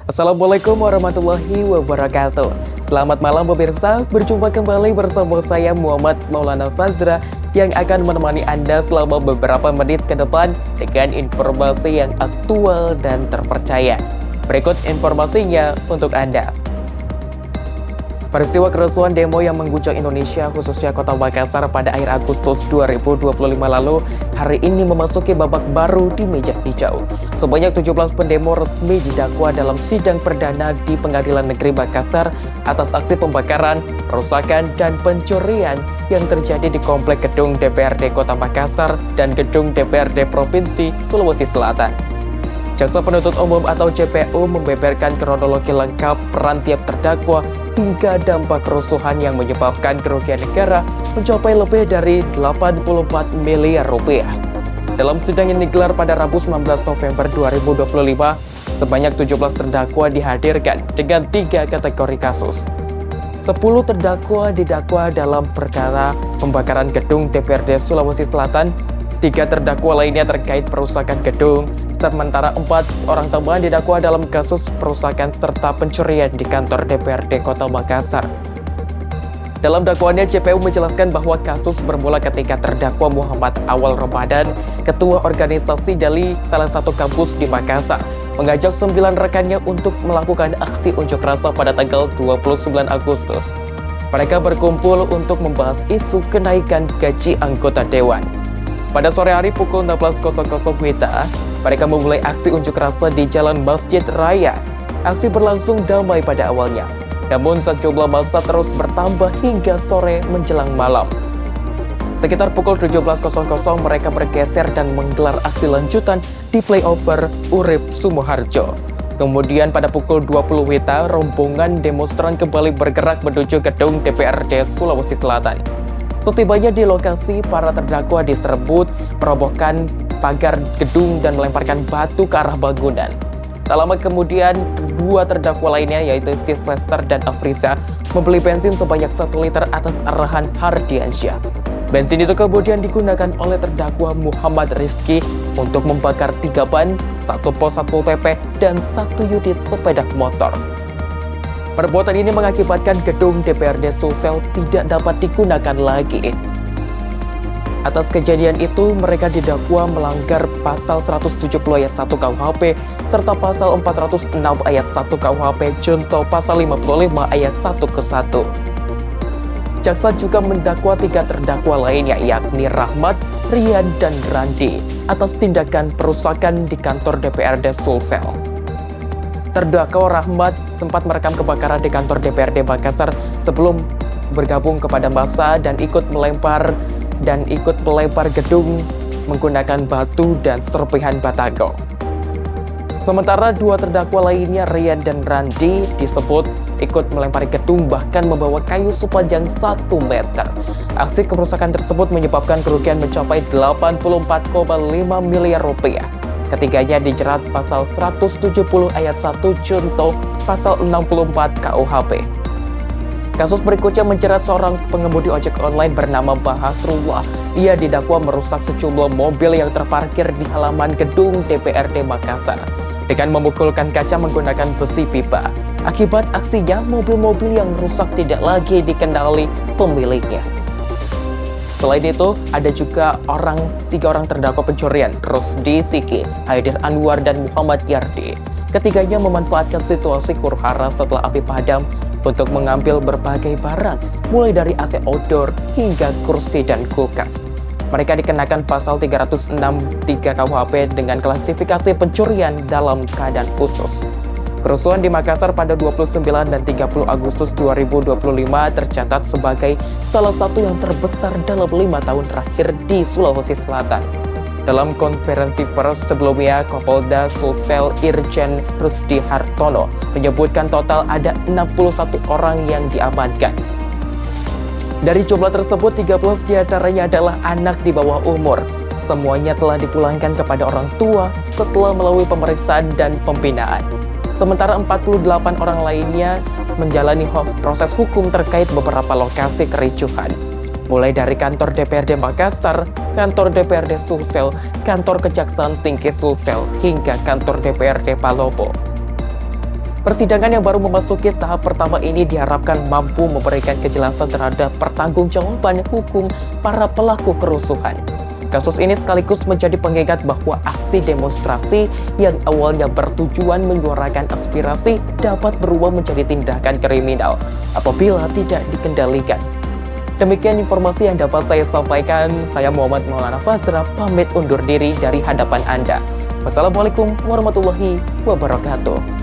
Assalamualaikum warahmatullahi wabarakatuh. Selamat malam pemirsa, berjumpa kembali bersama saya Muhammad Maulana Fazra yang akan menemani Anda selama beberapa menit ke depan dengan informasi yang aktual dan terpercaya. Berikut informasinya untuk Anda. Peristiwa kerusuhan demo yang mengguncang Indonesia, khususnya kota Makassar pada akhir Agustus 2025 lalu, hari ini memasuki babak baru di meja hijau. Sebanyak 17 pendemo resmi didakwa dalam sidang perdana di Pengadilan Negeri Makassar atas aksi pembakaran, perusakan, dan pencurian yang terjadi di komplek gedung DPRD Kota Makassar dan gedung DPRD Provinsi Sulawesi Selatan. Jaksa Penuntut Umum atau JPU membeberkan kronologi lengkap peran tiap terdakwa hingga dampak kerusuhan yang menyebabkan kerugian negara mencapai lebih dari 84 miliar rupiah. Dalam sidang yang digelar pada Rabu 19 November 2025, sebanyak 17 terdakwa dihadirkan dengan 3 kategori kasus. 10 terdakwa didakwa dalam perkara pembakaran gedung DPRD Sulawesi Selatan, 3 terdakwa lainnya terkait perusakan gedung, sementara 4 orang tambahan didakwa dalam kasus perusakan serta pencurian di kantor DPRD Kota Makassar. Dalam dakwaannya, JPU menjelaskan bahwa kasus bermula ketika terdakwa Muhammad Awal Ramadan, ketua organisasi dari salah satu kampus di Makassar, mengajak 9 rekannya untuk melakukan aksi unjuk rasa pada tanggal 29 Agustus. Mereka berkumpul untuk membahas isu kenaikan gaji anggota dewan. Pada sore hari pukul 16.00 WIB, mereka memulai aksi unjuk rasa di Jalan Masjid Raya. Aksi berlangsung damai pada awalnya, namun sejumlah massa terus bertambah hingga sore menjelang malam. Sekitar pukul 17.00 mereka bergeser dan menggelar aksi lanjutan di flyover Urip Sumoharjo. Kemudian pada pukul 20 WIB, rombongan demonstran kembali bergerak menuju gedung DPRD Sulawesi Selatan. Setibanya di lokasi, para terdakwa diserbu, merobohkan pagar gedung dan melemparkan batu ke arah bangunan. Tak lama kemudian, 2 terdakwa lainnya yaitu Sylvester dan Afriza membeli bensin sebanyak 1 liter atas arahan Hardiansyah. Bensin itu kemudian digunakan oleh terdakwa Muhammad Rizky untuk membakar 3 ban, 1 pos Satpol PP, dan 1 unit sepeda motor. Perbuatan ini mengakibatkan gedung DPRD Sulsel tidak dapat digunakan lagi. Atas kejadian itu, mereka didakwa melanggar pasal 170 ayat 1 KUHP serta pasal 406 ayat 1 KUHP junto pasal 55 ayat 1 ke 1. Jaksa juga mendakwa 3 terdakwa lainnya yakni Rahmat, Rian, dan Randi atas tindakan perusakan di kantor DPRD Sulsel. Terdakwa Rahmat sempat merekam kebakaran di kantor DPRD Makassar sebelum bergabung kepada massa dan ikut melempar gedung menggunakan batu dan serpihan batako. Sementara 2 terdakwa lainnya, Rian dan Randi, disebut ikut melempari gedung bahkan membawa kayu sepanjang 1 meter. Aksi kerusakan tersebut menyebabkan kerugian mencapai 84,5 miliar rupiah. Ketiganya dijerat pasal 170 ayat 1 junto pasal 64 KUHP. Kasus berikutnya menjerat seorang pengemudi ojek online bernama Bahasrullah. Ia didakwa merusak sejumlah mobil yang terparkir di halaman gedung DPRD Makassar dengan memukulkan kaca menggunakan besi pipa. Akibat aksinya, mobil-mobil yang rusak tidak lagi dikenali pemiliknya. Selain itu, ada juga 3 orang terdakwa pencurian, Rusdi Siki, Haidir Anwar, dan Muhammad Yardi. Ketiganya memanfaatkan situasi huru-hara setelah api padam untuk mengambil berbagai barang, mulai dari AC outdoor hingga kursi dan kulkas. Mereka dikenakan pasal 363 KUHP dengan klasifikasi pencurian dalam keadaan khusus. Kerusuhan di Makassar pada 29 dan 30 Agustus 2025 tercatat sebagai salah satu yang terbesar dalam 5 tahun terakhir di Sulawesi Selatan. Dalam konferensi pers sebelumnya, Kapolda Sulsel Irjen Rusdi Hartono menyebutkan total ada 61 orang yang diamankan. Dari jumlah tersebut, 13 diantaranya adalah anak di bawah umur. Semuanya telah dipulangkan kepada orang tua setelah melalui pemeriksaan dan pembinaan. Sementara 48 orang lainnya menjalani proses hukum terkait beberapa lokasi kericuhan. mulai dari kantor DPRD Makassar, kantor DPRD Sulsel, kantor Kejaksaan Tinggi Sulsel, hingga kantor DPRD Palopo. Persidangan yang baru memasuki tahap pertama ini diharapkan mampu memberikan kejelasan terhadap pertanggungjawaban hukum para pelaku kerusuhan. Kasus ini sekaligus menjadi pengingat bahwa aksi demonstrasi yang awalnya bertujuan menyuarakan aspirasi dapat berubah menjadi tindakan kriminal apabila tidak dikendalikan. Demikian informasi yang dapat saya sampaikan. Saya Muhammad Maulana Fazra pamit undur diri dari hadapan Anda. Wassalamualaikum warahmatullahi wabarakatuh.